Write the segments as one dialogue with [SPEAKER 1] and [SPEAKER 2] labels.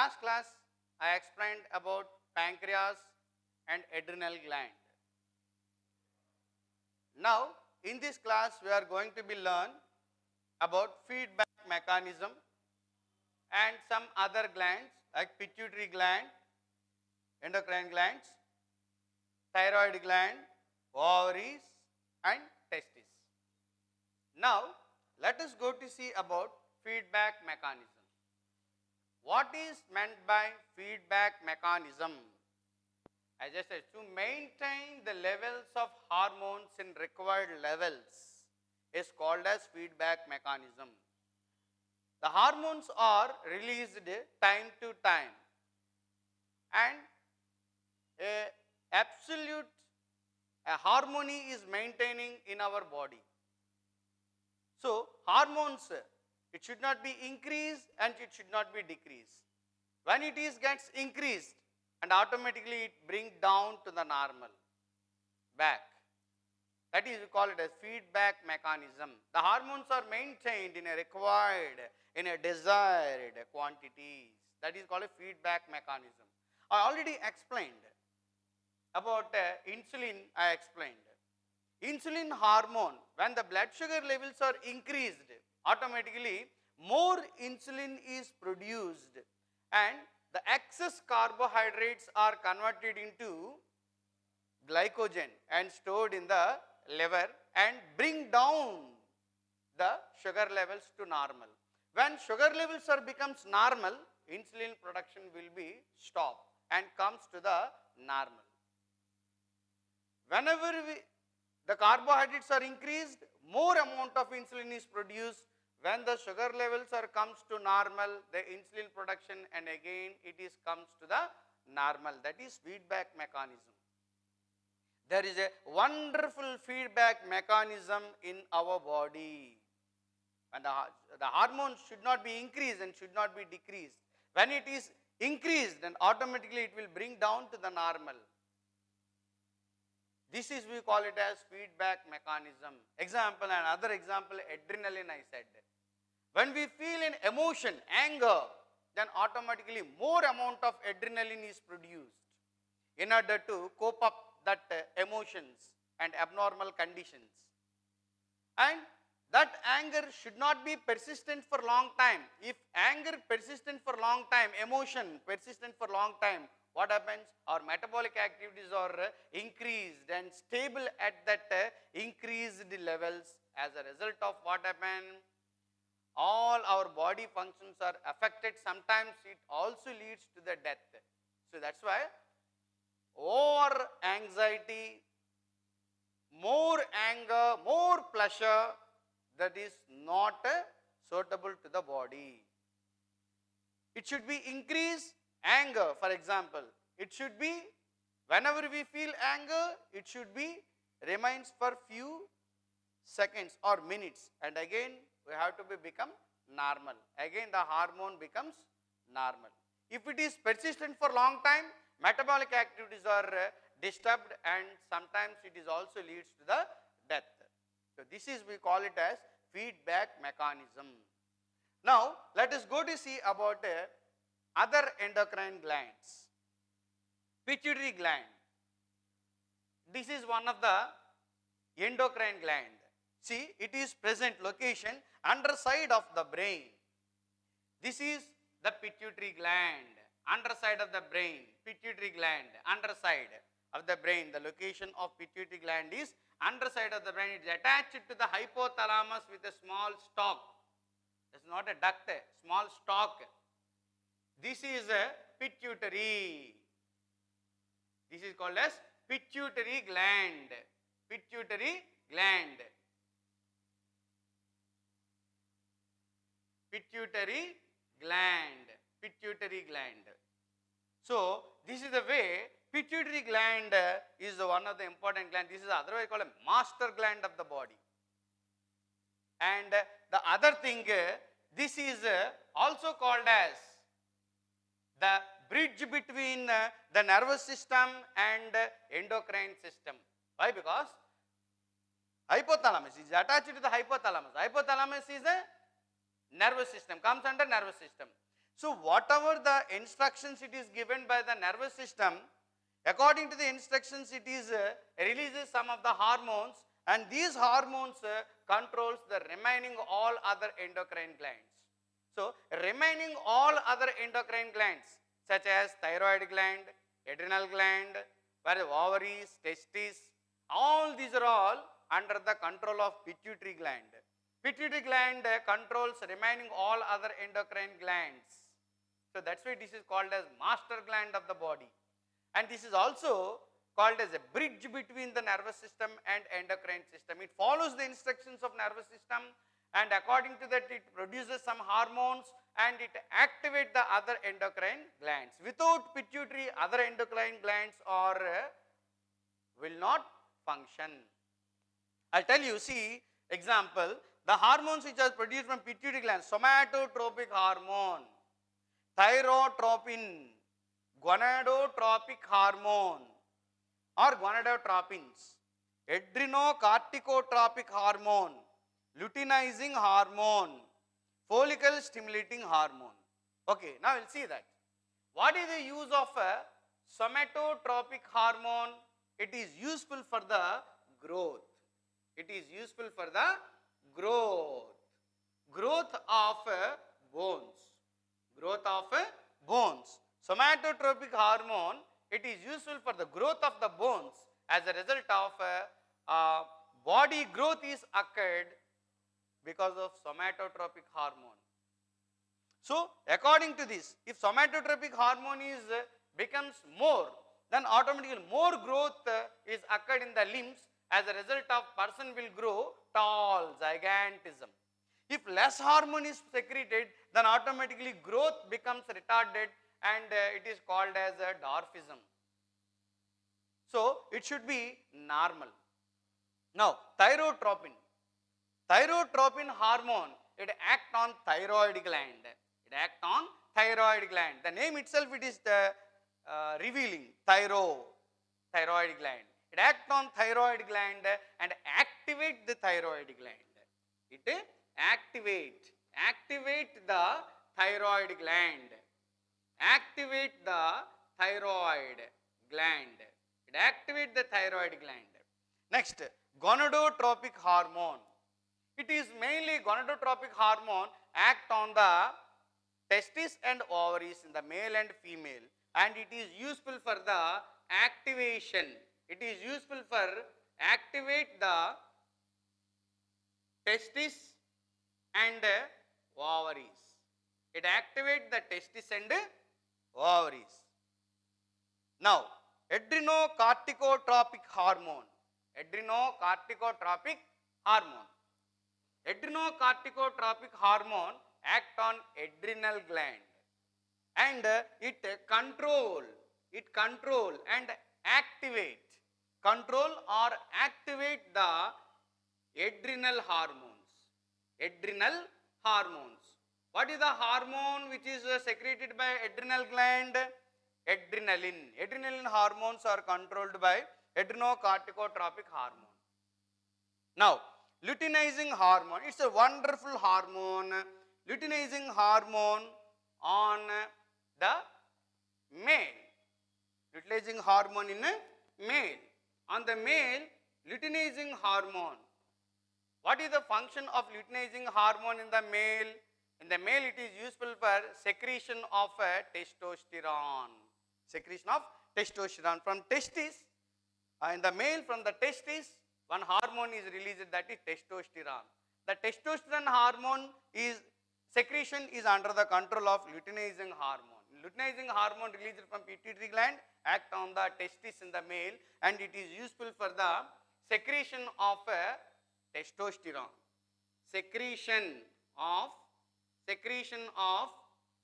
[SPEAKER 1] last class, I explained about pancreas and adrenal gland. Now, in this class, we are going to be learn about feedback mechanism and some other glands like pituitary gland, endocrine glands, thyroid gland, ovaries and testes. Now, let us go to see about feedback mechanism. What is meant by feedback mechanism? As I said, to maintain the levels of hormones in required levels is called as feedback mechanism. The hormones are released time to time and absolute harmony is maintaining in our body. So, hormones, it should not be increased and it should not be decreased. When it is gets increased and automatically it brings down to the normal back. That is, we call it as feedback mechanism. The hormones are maintained in a required, in a desired quantities. That is called a feedback mechanism. I already explained about insulin. I explained. Insulin hormone, when the blood sugar levels are increased, automatically more insulin is produced and the excess carbohydrates are converted into glycogen and stored in the liver and bring down the sugar levels to normal. When sugar levels are becomes normal, insulin production will be stopped and comes to the normal. Whenever the carbohydrates are increased, more amount of insulin is produced. When the sugar levels are comes to normal, the insulin production and again it is comes to the normal. That is feedback mechanism. There is a wonderful feedback mechanism in our body. And the hormones should not be increased and should not be decreased. When it is increased, then automatically it will bring down to the normal. This is, we call it as feedback mechanism. Example, another example, adrenaline I said. When we feel an emotion, anger, then automatically more amount of adrenaline is produced in order to cope up that emotions and abnormal conditions. And that anger should not be persistent for long time. If anger persistent for long time, emotion persistent for long time, what happens? Our metabolic activities are increased and stable at that increased levels. As a result of what happens, all our body functions are affected. Sometimes it also leads to the death. So that's why over anxiety, more anger, more pleasure, that is not suitable to the body. It should be increased anger, for example. It should be, whenever we feel anger, it should be remains for few seconds or minutes, and again we have to become normal. Again the hormone becomes normal. If it is persistent for long time, metabolic activities are disturbed and sometimes it is also leads to the death. So this is, we call it as feedback mechanism. Now let us go to see about other endocrine glands. Pituitary gland. This is one of the endocrine gland. See, it is present location underside of the brain. This is the pituitary gland, underside of the brain, pituitary gland, underside of the brain. The location of pituitary gland is underside of the brain. It is attached to the hypothalamus with a small stalk. It is not a duct, small stalk. This is a pituitary. This is called as pituitary gland. Pituitary gland. Pituitary gland. Pituitary gland. So this is the way pituitary gland is one of the important gland. This is otherwise called a master gland of the body. And the other thing, this is also called as the bridge between the nervous system and endocrine system. Why? Because hypothalamus is attached to the hypothalamus. Hypothalamus is a nervous system, comes under nervous system. So whatever the instructions it is given by the nervous system, according to the instructions it is releases some of the hormones, and these hormones controls the remaining all other endocrine glands. So remaining all other endocrine glands such as thyroid gland, adrenal gland, where the ovaries, testes, all these are all under the control of pituitary gland. Pituitary gland controls remaining all other endocrine glands. So that's why this is called as master gland of the body. And this is also called as a bridge between the nervous system and endocrine system. It follows the instructions of nervous system, and according to that it produces some hormones and it activates the other endocrine glands. Without pituitary, other endocrine glands are will not function. I'll tell you, see example, the hormones which are produced from pituitary gland: somatotropic hormone, thyrotropin, gonadotropic hormone or gonadotropins, adrenocorticotropic hormone, luteinizing hormone, follicle stimulating hormone. Okay, now we'll see that. What is the use of a somatotropic hormone? It is useful for the growth. It is useful for the growth of bones. Growth of bones. Somatotropic hormone, it is useful for the growth of the bones. As a result of body growth is occurred because of somatotropic hormone. So according to this, if somatotropic hormone is becomes more, then automatically more growth is occurred in the limbs. As a result of person will grow tall, gigantism. If less hormone is secreted, then automatically growth becomes retarded, and it is called as a dwarfism. So it should be normal. Now thyrotropin. Thyrotropin hormone, it acts on thyroid gland. It acts on thyroid gland. The name itself it is revealing thyroid gland. It acts on thyroid gland and activate the thyroid gland. It activate the thyroid gland. Activate the thyroid gland. It activates the thyroid gland. Next, gonadotropic hormone. It is mainly gonadotropic hormone act on the testes and ovaries in the male and female, and it is useful for the activation. It is useful for activate the testis and ovaries. It activates the testis and ovaries. Now, adrenocorticotropic hormone. Adrenocorticotropic hormone. Adrenocorticotropic hormone act on adrenal gland, and it control and activate the adrenal hormones. Adrenal hormones. What is the hormone which is secreted by adrenal gland? Adrenaline. Adrenaline hormones are controlled by adrenocorticotropic hormone. Now, luteinizing hormone. It's a wonderful hormone. Luteinizing hormone on the male. Luteinizing hormone in a male. On the male, luteinizing hormone. What is the function of luteinizing hormone in the male? In the male, it is useful for secretion of testosterone. Secretion of testosterone from testis. In the male, from the testis, one hormone is released, that is testosterone. The testosterone hormone is secretion is under the control of luteinizing hormone. Luteinizing hormone released from pituitary gland act on the testis in the male, and it is useful for the secretion of testosterone. Secretion of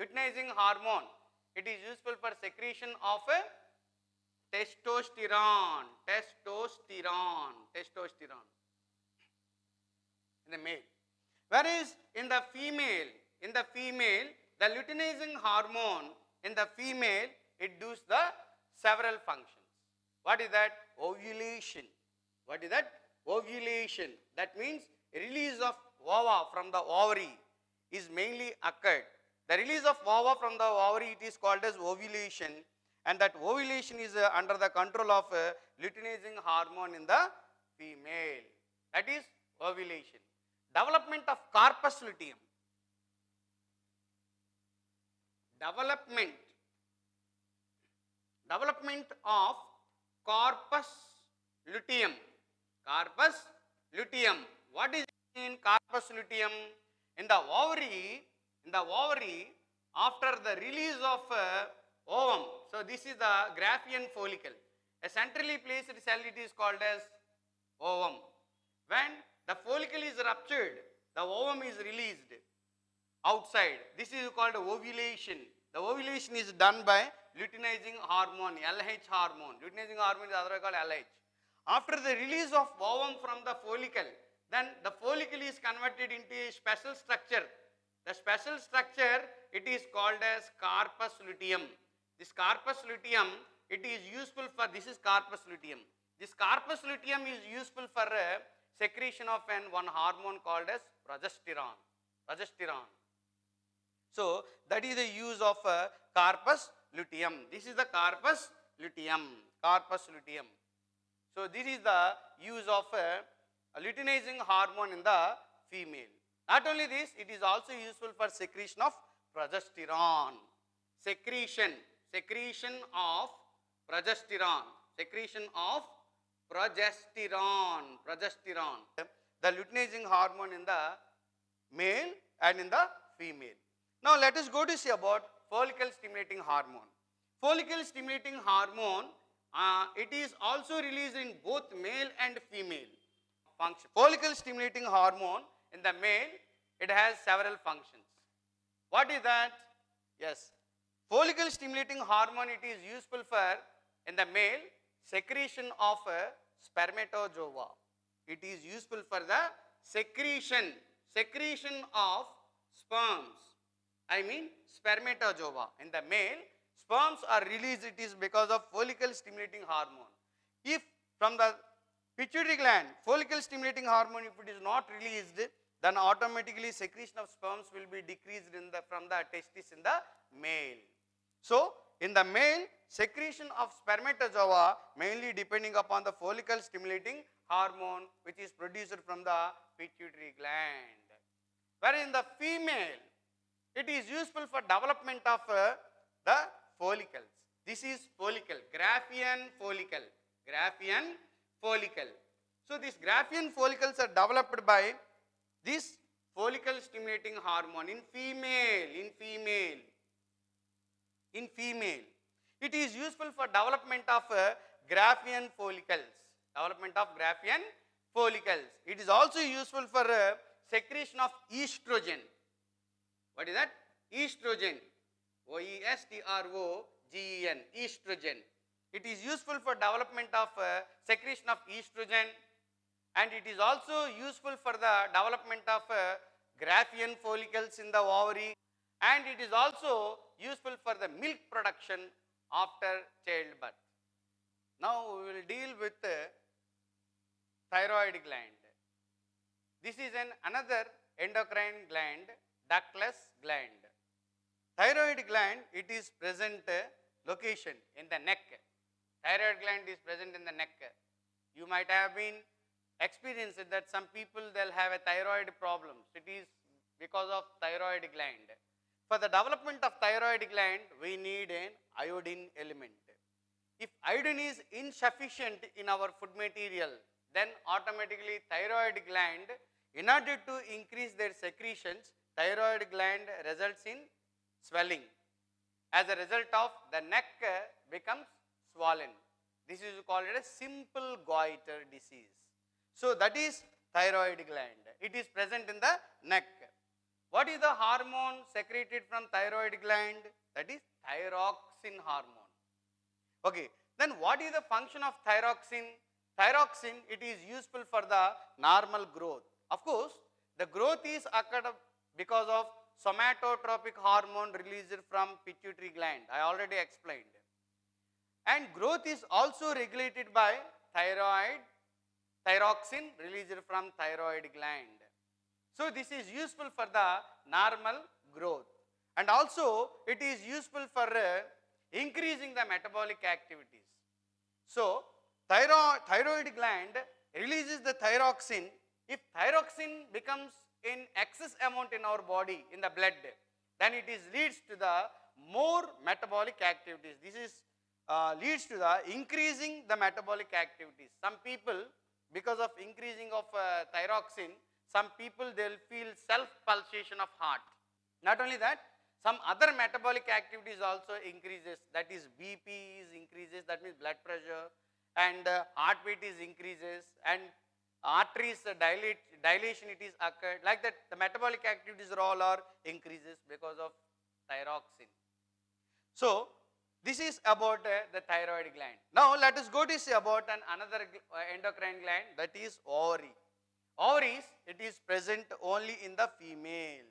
[SPEAKER 1] luteinizing hormone. It is useful for secretion of testosterone in the male. Whereas in the female, the luteinizing hormone in the female, it does the several functions. What is that? Ovulation. What is that? Ovulation. That means release of ova from the ovary is mainly occurred. The release of ova from the ovary, it is called as ovulation, and that ovulation is under the control of luteinizing hormone in the female. That is ovulation. Development of corpus luteum. Development of corpus luteum. Corpus luteum. What is it in corpus luteum? In the ovary, after the release of ovum. So this is the Graafian follicle. A centrally placed cell, it is called as ovum. When the follicle is ruptured, the ovum is released outside. This is called ovulation. The ovulation is done by luteinizing hormone, LH hormone. Luteinizing hormone is otherwise called LH. After the release of ovum from the follicle, then the follicle is converted into a special structure. The special structure, it is called as corpus luteum. This corpus luteum, it is useful for, this is corpus luteum. This corpus luteum is useful for secretion of one hormone called as progesterone. So that is the use of corpus luteum. This is the corpus luteum. So this is the use of luteinizing hormone in the female. Not only this, it is also useful for secretion of progesterone. Secretion of progesterone. The luteinizing hormone in the male and in the female. Now let us go to see about follicle stimulating hormone. Follicle stimulating hormone, it is also released in both male and female function. Follicle stimulating hormone in the male, it has several functions. What is that? Yes, follicle stimulating hormone, it is useful for, in the male, secretion of spermatozoa. It is useful for the secretion of sperms. I mean spermatozoa. In the male, sperms are released, it is because of follicle stimulating hormone. If from the pituitary gland, follicle stimulating hormone, if it is not released, then automatically secretion of sperms will be decreased in the, from the testis in the male. So in the male, secretion of spermatozoa mainly depending upon the follicle stimulating hormone which is produced from the pituitary gland. Whereas in the female, it is useful for development of the follicles. This is follicle, Graafian follicle. So these Graafian follicles are developed by this follicle stimulating hormone in female. It is useful for development of Graafian follicles. It is also useful for secretion of estrogen. What is that? Estrogen. O-E-S-T-R-O-G-E-N. Estrogen. It is useful for development of secretion of estrogen, and it is also useful for the development of Graafian follicles in the ovary, and it is also useful for the milk production after childbirth. Now we will deal with thyroid gland. This is another endocrine gland, ductless gland. Thyroid gland, it is present location in the neck. Thyroid gland is present in the neck. You might have been experienced that some people they'll have a thyroid problem. It is because of thyroid gland. For the development of thyroid gland, we need an iodine element. If iodine is insufficient in our food material, then automatically thyroid gland, in order to increase their secretions, thyroid gland results in swelling. As a result of, the neck becomes swollen. This is called a simple goiter disease. So that is thyroid gland. It is present in the neck. What is the hormone secreted from thyroid gland? That is thyroxine hormone. Okay, then what is the function of thyroxine? Thyroxine, it is useful for the normal growth. Of course, the growth is occurred because of somatotropic hormone released from pituitary gland. I already explained. And growth is also regulated by thyroxine released from thyroid gland. So this is useful for the normal growth. and also it is useful for increasing the metabolic activities. So, thyroid gland releases the thyroxine. If thyroxine becomes in excess amount in our body, in the blood, then it is leads to the more metabolic activities. This is leads to the increasing the metabolic activities. Some people, because of increasing of thyroxine, some people they will feel self pulsation of heart. Not only that, some other metabolic activities also increases, that is BP is increases, that means blood pressure, and heartbeat is increases, and arteries dilation it is occurred, like that the metabolic activities all are increases because of thyroxine. So this is about the thyroid gland. Now let us go to see about another endocrine gland, that is ovary. Ovaries, it is present only in the female.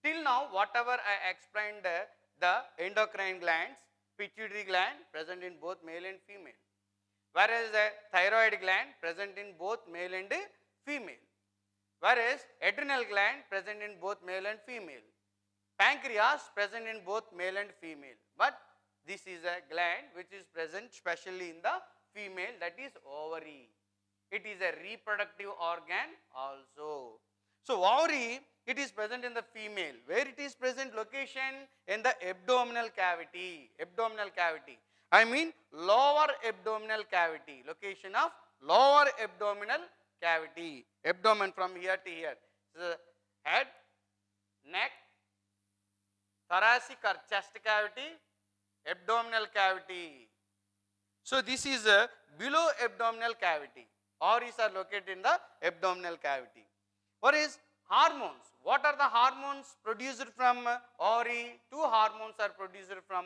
[SPEAKER 1] Till now, whatever I explained, the endocrine glands, pituitary gland present in both male and female, whereas the thyroid gland present in both male and female, whereas adrenal gland present in both male and female, pancreas present in both male and female, but this is a gland which is present specially in the female, that is ovary. It is a reproductive organ also. So ovary, it is present in the female. Where it is present? Location in the abdominal cavity. Abdominal cavity. I mean lower abdominal cavity. Location of lower abdominal cavity. Abdomen from here to here. So head, neck, thoracic or chest cavity, abdominal cavity. So this is a below abdominal cavity. Ovaries are located in the abdominal cavity. What is hormones? What are the hormones produced from ovary? Two hormones are produced from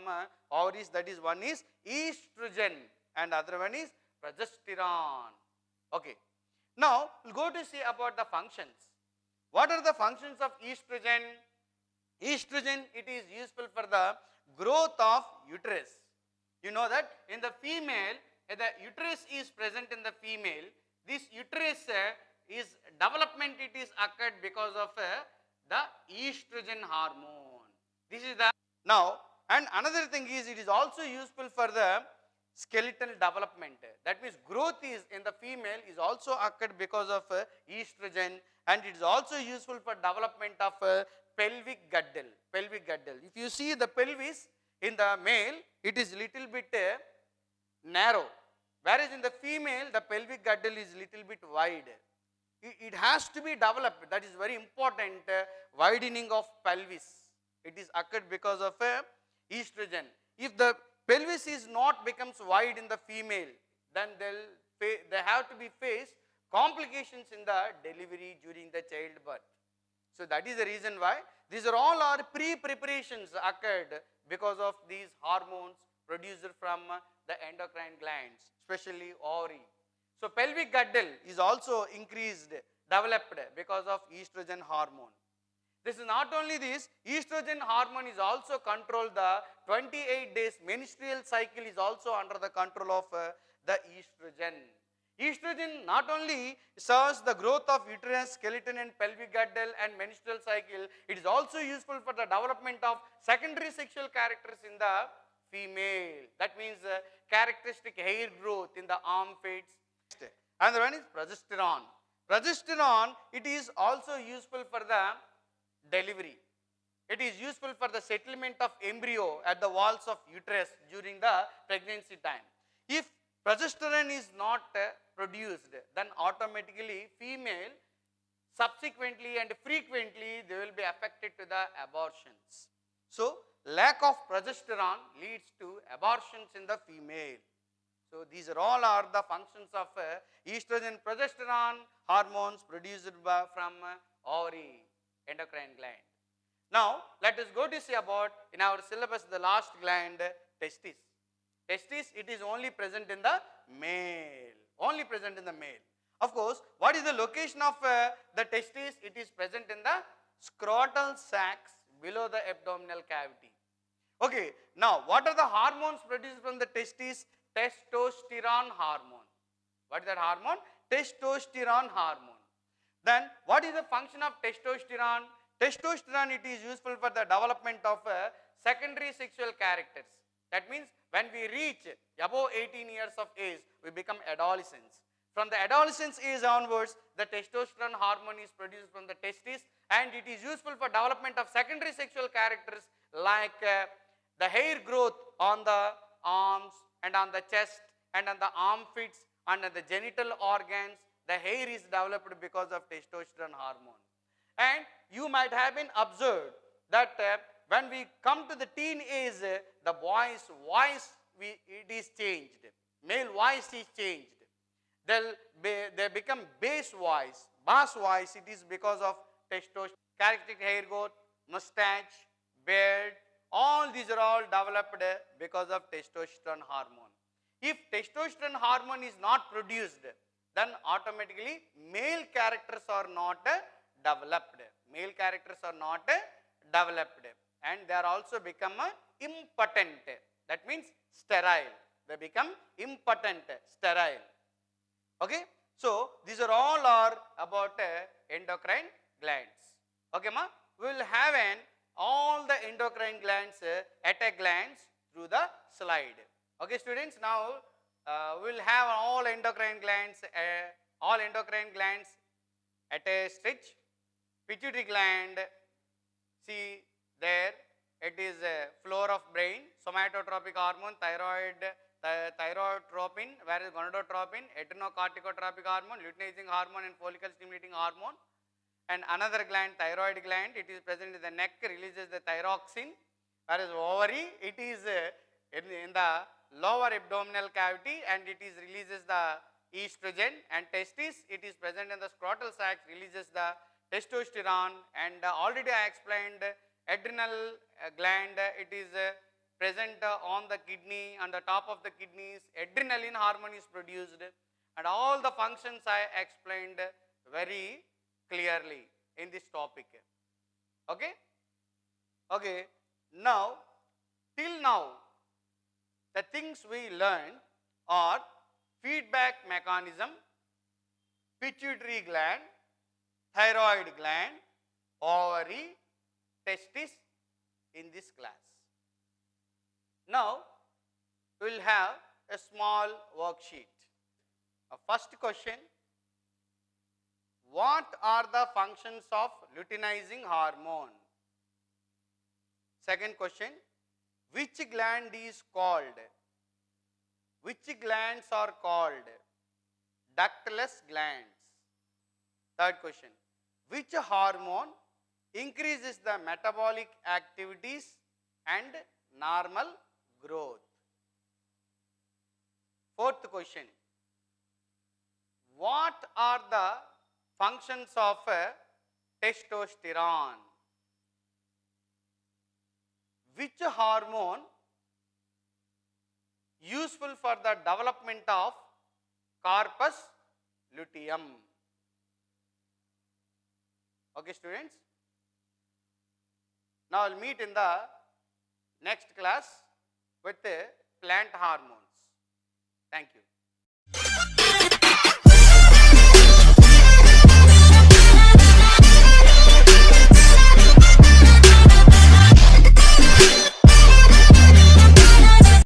[SPEAKER 1] ovaries, that is one is estrogen and other one is progesterone. Okay. Now we'll go to see about the functions. What are the functions of estrogen? Estrogen, it is useful for the growth of uterus. You know that in the female, the uterus is present in the female. This uterus is development, it is occurred because of the estrogen hormone. This is the now, and another thing is it is also useful for the skeletal development. That means growth is in the female is also occurred because of estrogen, and it is also useful for development of pelvic girdle. Pelvic girdle. If you see the pelvis in the male, it is little bit narrow, whereas in the female the pelvic girdle is little bit wide. It has to be developed. That is very important. Widening of pelvis, it is occurred because of estrogen. If the pelvis is not becomes wide in the female, then they have to be faced complications in the delivery during the childbirth. So that is the reason why these are all our pre-preparations occurred because of these hormones produced from the endocrine glands, especially ovary. So pelvic girdle is also increased, developed because of estrogen hormone. This is not only this, estrogen hormone is also control the 28 days menstrual cycle is also under the control of the estrogen. Estrogen not only serves the growth of uterus, skeleton and pelvic girdle and menstrual cycle, it is also useful for the development of secondary sexual characters in the female. That means characteristic hair growth in the armpits. Another one is progesterone. Progesterone, it is also useful for the delivery. It is useful for the settlement of embryo at the walls of uterus during the pregnancy time. If progesterone is not produced, then automatically female subsequently and frequently they will be affected to the abortions. So lack of progesterone leads to abortions in the female. So these are all are the functions of estrogen, progesterone hormones produced from ovary, endocrine gland. Now let us go to see about in our syllabus the last gland, testis. Testis, it is only present in the male. Only present in the male. Of course, what is the location of the testis? It is present in the scrotal sacs below the abdominal cavity. Okay, now what are the hormones produced from the testis? Testosterone hormone. What is that hormone? Testosterone hormone. Then what is the function of testosterone? testosterone, it is useful for the development of secondary sexual characters. That means when we reach above 18 years of age, we become adolescents. From the adolescence age onwards, the testosterone hormone is produced from the testes, and it is useful for development of secondary sexual characters like the hair growth on the arms and on the chest and on the armpits and on the genital organs. The hair is developed because of testosterone hormone. And you might have been observed that when we come to the teen age, the boy's voice it is changed. Male voice is changed. They become bass voice. Bass voice, it is because of testosterone. Characteristic hair growth, mustache, beard, all these are all developed because of testosterone hormone. If testosterone hormone is not produced, then automatically male characters are not developed. Male characters are not developed, and they are also become impotent. That means sterile. They become impotent, sterile. Okay. So these are all about endocrine glands. Okay, ma. We will have all the endocrine glands at a glance through the slide. Okay, students. Now we will have all endocrine glands at a stretch. Pituitary gland, see there, it is a floor of brain. Somatotropic hormone, thyrotropin, whereas gonadotropin, adrenocorticotropic hormone, luteinizing hormone and follicle stimulating hormone. And another gland, thyroid gland, it is present in the neck, releases the thyroxine, whereas ovary, it is in the lower abdominal cavity and it is releases the estrogen, and testis, it is present in the scrotal sac, releases the testosterone, and already I explained adrenal gland, it is present on the kidney, on the top of the kidneys, adrenaline hormone is produced, and all the functions I explained very clearly in this topic. Okay? Okay. Now, till now, the things we learned are feedback mechanism, pituitary gland, thyroid gland, ovary, testis in this class. Now, we will have a small worksheet. First question, what are the functions of luteinizing hormone? Second question, which gland is called? Which glands are called? Ductless glands. Third question, which hormone increases the metabolic activities and normal growth? Fourth question, what are the functions of testosterone? Which hormone useful for the development of corpus luteum? Okay, students. Now I will meet in the next class with plant hormones. Thank you.